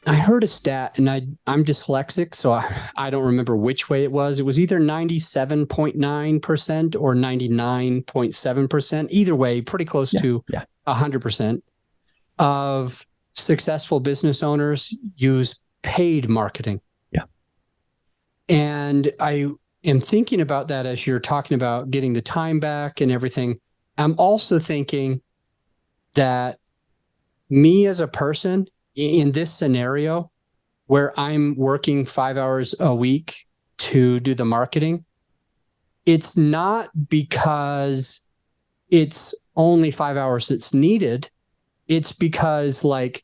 I heard a stat, and I'm dyslexic, so I don't remember which way it was. It was either 97.9% or 99.7%. Either way, pretty close to 100% of successful business owners use paid marketing. Yeah. And I am thinking about that as you're talking about getting the time back and everything. I'm also thinking that me as a person in this scenario where I'm working 5 hours a week to do the marketing, it's not because it's only 5 hours that's needed. It's because like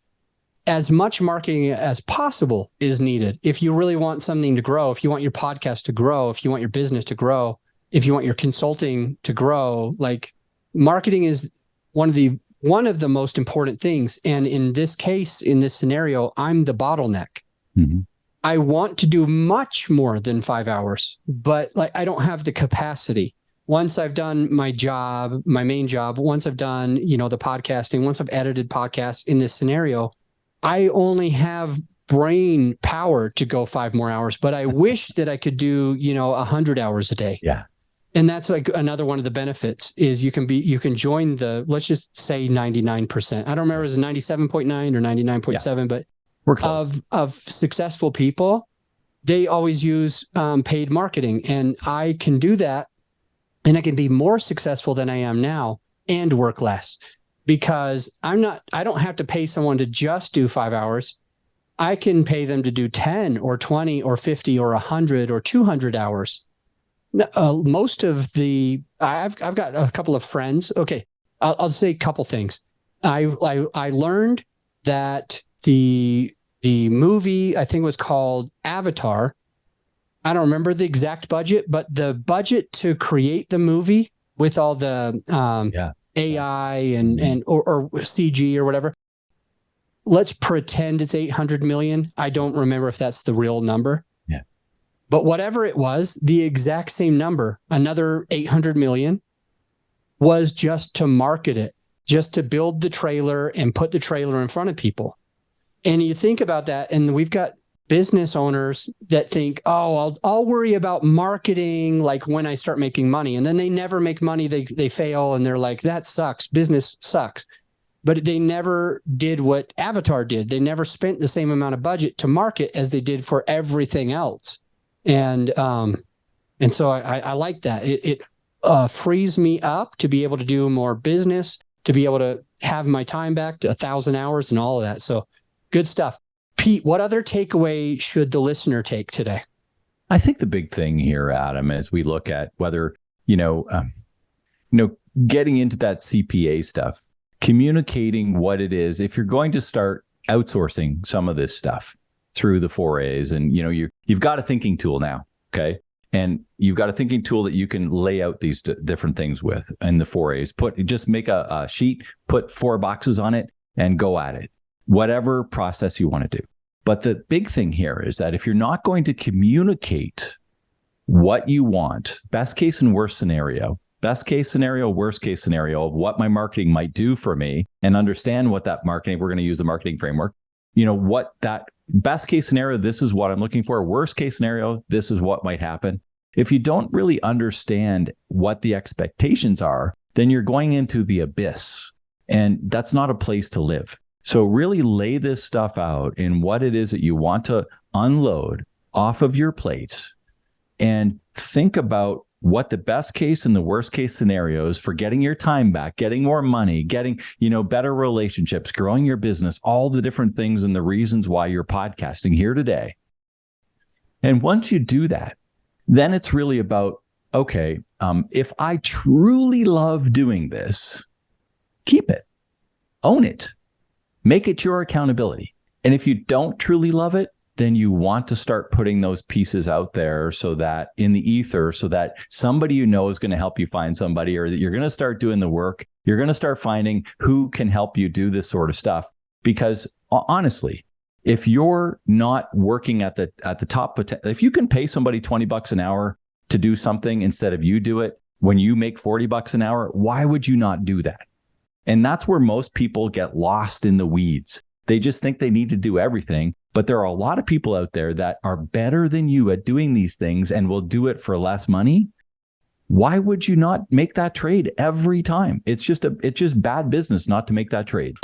as much marketing as possible is needed. If you really want something to grow, if you want your podcast to grow, if you want your business to grow, if you want your consulting to grow, like marketing is one of the most important things. And in this case, in this scenario, I'm the bottleneck. Mm-hmm. I want to do much more than 5 hours, but like I don't have the capacity. Once I've done my job, my main job, once I've done, the podcasting, once I've edited podcasts in this scenario, I only have brain power to go 5 more hours, but I wish that I could do, 100 hours a day. Yeah. And that's like another one of the benefits is you can join let's just say 99%. I don't remember if it was 97.9 or 99.7, but we're close. Of successful people, they always use paid marketing, and I can do that. And I can be more successful than I am now and work less because I don't have to pay someone to just do 5 hours. I can pay them to do 10 or 20 or 50 or 100 or 200 hours. Most of I've got a couple of friends. Okay. I'll say a couple things. I learned that the movie, I think was called Avatar. I don't remember the exact budget, but the budget to create the movie with all the AI and or CG or whatever, let's pretend it's 800 million. I don't remember if that's the real number. Yeah. But whatever it was, the exact same number, another 800 million, was just to market it, just to build the trailer and put the trailer in front of people. And you think about that, and we've got business owners that think, oh, I'll worry about marketing like when I start making money. And then they never make money. They fail, and they're like, that sucks. Business sucks. But they never did what Avatar did. They never spent the same amount of budget to market as they did for everything else. And so I like that. It frees me up to be able to do more business, to be able to have my time back to 1,000 hours and all of that. So good stuff. Pete, what other takeaway should the listener take today? I think the big thing here, Adam, as we look at whether, getting into that CPA stuff, communicating what it is, if you're going to start outsourcing some of this stuff through the 4As, and you've got a thinking tool now, okay? And you've got a thinking tool that you can lay out these different things with in the 4As. Just make a sheet, put 4 boxes on it, and go at it. Whatever process you want to do. But the big thing here is that if you're not going to communicate what you want, best case and worst case scenario, worst case scenario of what my marketing might do for me, and understand what that marketing, we're going to use the marketing framework, what that best case scenario, this is what I'm looking for. Worst case scenario, this is what might happen. If you don't really understand what the expectations are, then you're going into the abyss, and that's not a place to live. So really lay this stuff out in what it is that you want to unload off of your plate, and think about what the best case and the worst case scenarios for getting your time back, getting more money, getting, better relationships, growing your business, all the different things and the reasons why you're podcasting here today. And once you do that, then it's really about, okay, if I truly love doing this, keep it, own it. Make it your accountability. And if you don't truly love it, then you want to start putting those pieces out there so that in the ether, so that somebody is going to help you find somebody, or that you're going to start doing the work. You're going to start finding who can help you do this sort of stuff. Because honestly, if you're not working at the top, if you can pay somebody $20 an hour to do something instead of you do it when you make $40 an hour, why would you not do that? And that's where most people get lost in the weeds. They just think they need to do everything. But there are a lot of people out there that are better than you at doing these things and will do it for less money. Why would you not make that trade every time? It's just bad business not to make that trade.